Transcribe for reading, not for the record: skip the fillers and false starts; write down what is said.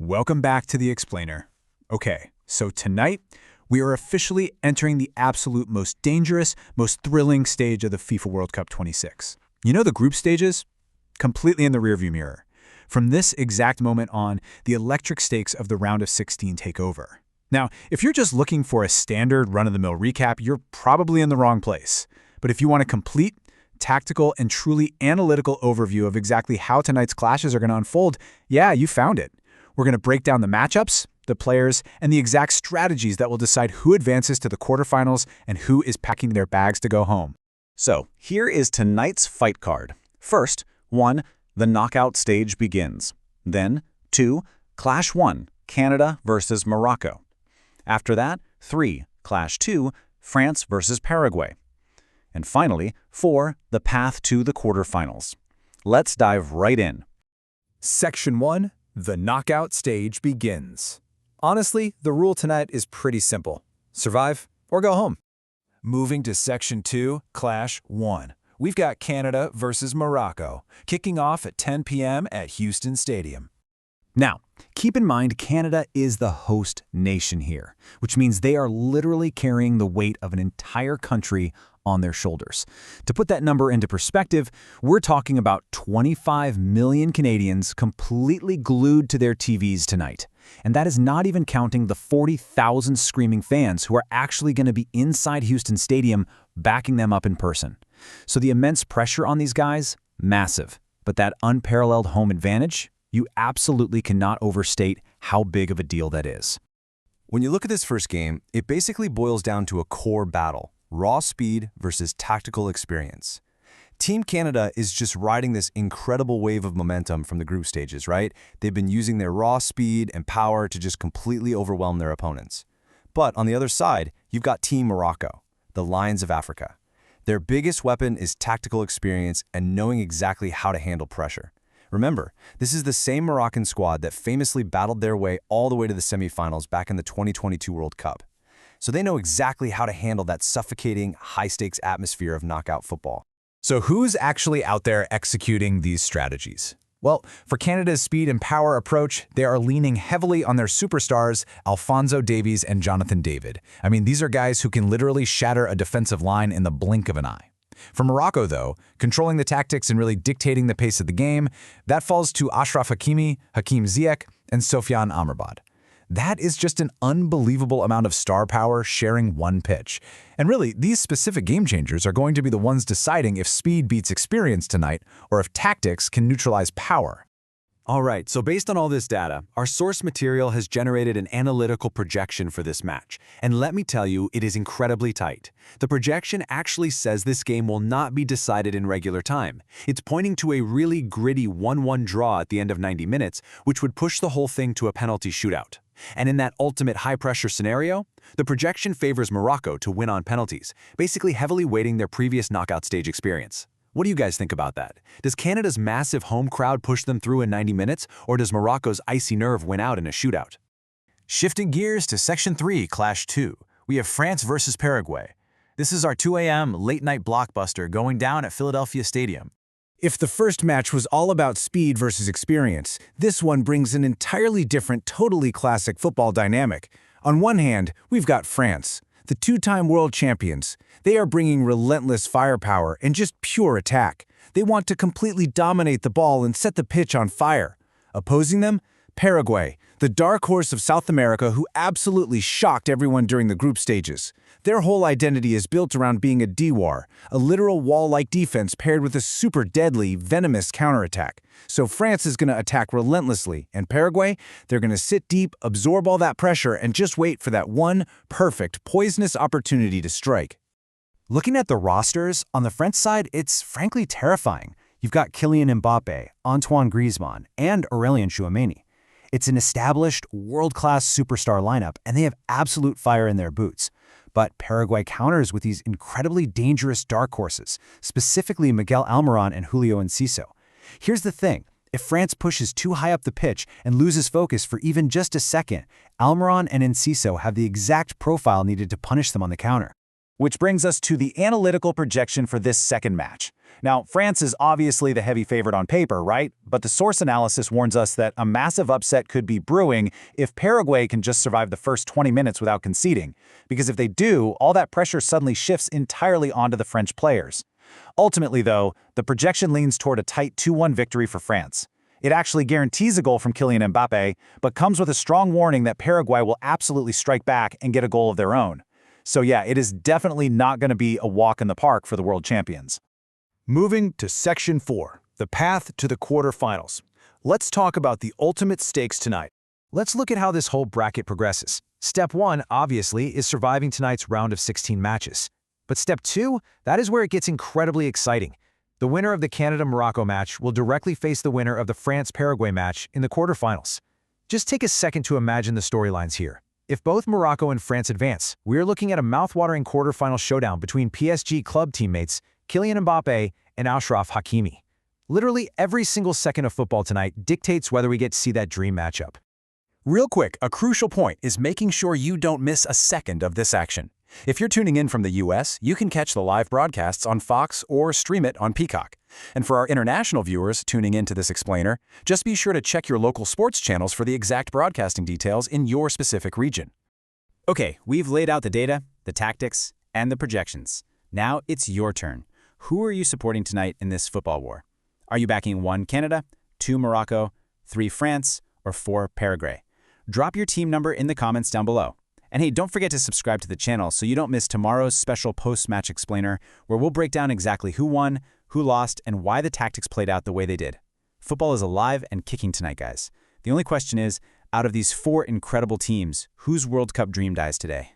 Welcome back to The Explainer. Okay, so tonight, we are officially entering the absolute most dangerous, most thrilling stage of the FIFA World Cup 26. You know the group stages? Completely in the rearview mirror. From this exact moment on, the electric stakes of the round of 16 take over. Now, if you're just looking for a standard run-of-the-mill recap, you're probably in the wrong place. But if you want a complete, tactical, and truly analytical overview of exactly how tonight's clashes are going to unfold, yeah, you found it. We're going to break down the matchups, the players, and the exact strategies that will decide who advances to the quarterfinals and who is packing their bags to go home. So, here is tonight's fight card. First, 1. The knockout stage begins. Then, 2. Clash 1, Canada versus Morocco. After that, 3. Clash 2, France versus Paraguay. And finally, 4. The path to the quarterfinals. Let's dive right in. Section 1. The knockout stage begins. Honestly, the rule tonight is pretty simple. Survive or go home. Moving to Section 2, Clash 1. We've got Canada versus Morocco, kicking off at 10 p.m. at Houston Stadium. Now, keep in mind Canada is the host nation here, which means they are literally carrying the weight of an entire country on their shoulders. To put that number into perspective, we're talking about 25 million Canadians completely glued to their TVs tonight. And that is not even counting the 40,000 screaming fans who are actually going to be inside Houston Stadium backing them up in person. So the immense pressure on these guys, massive. But that unparalleled home advantage, you absolutely cannot overstate how big of a deal that is. When you look at this first game, it basically boils down to a core battle. Raw speed versus tactical experience. Team Canada is just riding this incredible wave of momentum from the group stages, right? They've been using their raw speed and power to just completely overwhelm their opponents. But on the other side, you've got Team Morocco, the Lions of Africa. Their biggest weapon is tactical experience and knowing exactly how to handle pressure. Remember, this is the same Moroccan squad that famously battled their way all the way to the semifinals back in the 2022 World Cup. So they know exactly how to handle that suffocating, high-stakes atmosphere of knockout football. So who's actually out there executing these strategies? Well, for Canada's speed and power approach, they are leaning heavily on their superstars, Alphonso Davies and Jonathan David. I mean, these are guys who can literally shatter a defensive line in the blink of an eye. For Morocco, though, controlling the tactics and really dictating the pace of the game, that falls to Achraf Hakimi, Hakimi Ziyech, and Sofiane Amrabat. That is just an unbelievable amount of star power sharing one pitch. And really, these specific game changers are going to be the ones deciding if speed beats experience tonight or if tactics can neutralize power. All right, so based on all this data, our source material has generated an analytical projection for this match. And let me tell you, it is incredibly tight. The projection actually says this game will not be decided in regular time. It's pointing to a really gritty 1-1 draw at the end of 90 minutes, which would push the whole thing to a penalty shootout. And in that ultimate high-pressure scenario, the projection favors Morocco to win on penalties, basically heavily weighting their previous knockout stage experience. What do you guys think about that? Does Canada's massive home crowd push them through in 90 minutes, or does Morocco's icy nerve win out in a shootout? Shifting gears to Section 3, Clash 2, we have France versus Paraguay. This is our 2 a.m. late-night blockbuster going down at Philadelphia Stadium. If the first match was all about speed versus experience, this one brings an entirely different, totally classic football dynamic. On one hand, we've got France, the two-time world champions. They are bringing relentless firepower and just pure attack. They want to completely dominate the ball and set the pitch on fire. Opposing them, Paraguay, the dark horse of South America who absolutely shocked everyone during the group stages. Their whole identity is built around being a D-war, a literal wall-like defense paired with a super deadly, venomous counterattack. So France is going to attack relentlessly, and Paraguay, they're going to sit deep, absorb all that pressure, and just wait for that one perfect, poisonous opportunity to strike. Looking at the rosters, on the French side, it's frankly terrifying. You've got Kylian Mbappe, Antoine Griezmann, and Aurélien Tchouameni. It's an established, world-class superstar lineup, and they have absolute fire in their boots. But Paraguay counters with these incredibly dangerous dark horses, specifically Miguel Almiron and Julio Enciso. Here's the thing. If France pushes too high up the pitch and loses focus for even just a second, Almiron and Enciso have the exact profile needed to punish them on the counter. Which brings us to the analytical projection for this second match. Now, France is obviously the heavy favorite on paper, right? But the source analysis warns us that a massive upset could be brewing if Paraguay can just survive the first 20 minutes without conceding. Because if they do, all that pressure suddenly shifts entirely onto the French players. Ultimately, though, the projection leans toward a tight 2-1 victory for France. It actually guarantees a goal from Kylian Mbappe, but comes with a strong warning that Paraguay will absolutely strike back and get a goal of their own. So yeah, it is definitely not going to be a walk in the park for the world champions. Moving to Section 4, the path to the quarterfinals. Let's talk about the ultimate stakes tonight. Let's look at how this whole bracket progresses. Step 1, obviously, is surviving tonight's round of 16 matches. But Step 2, that is where it gets incredibly exciting. The winner of the Canada-Morocco match will directly face the winner of the France-Paraguay match in the quarterfinals. Just take a second to imagine the storylines here. If both Morocco and France advance, we're looking at a mouth-watering quarterfinal showdown between PSG club teammates Kylian Mbappe and Achraf Hakimi. Literally every single second of football tonight dictates whether we get to see that dream matchup. Real quick, a crucial point is making sure you don't miss a second of this action. If you're tuning in from the US, you can catch the live broadcasts on Fox or stream it on Peacock. And for our international viewers tuning into this explainer, just be sure to check your local sports channels for the exact broadcasting details in your specific region. Okay, we've laid out the data, the tactics, and the projections. Now it's your turn. Who are you supporting tonight in this football war? Are you backing 1 Canada, 2 Morocco, 3 France, or 4 Paraguay? Drop your team number in the comments down below. And hey, don't forget to subscribe to the channel so you don't miss tomorrow's special post-match explainer where we'll break down exactly who won, who lost, and why the tactics played out the way they did. Football is alive and kicking tonight, guys. The only question is, out of these 4 incredible teams, whose World Cup dream dies today?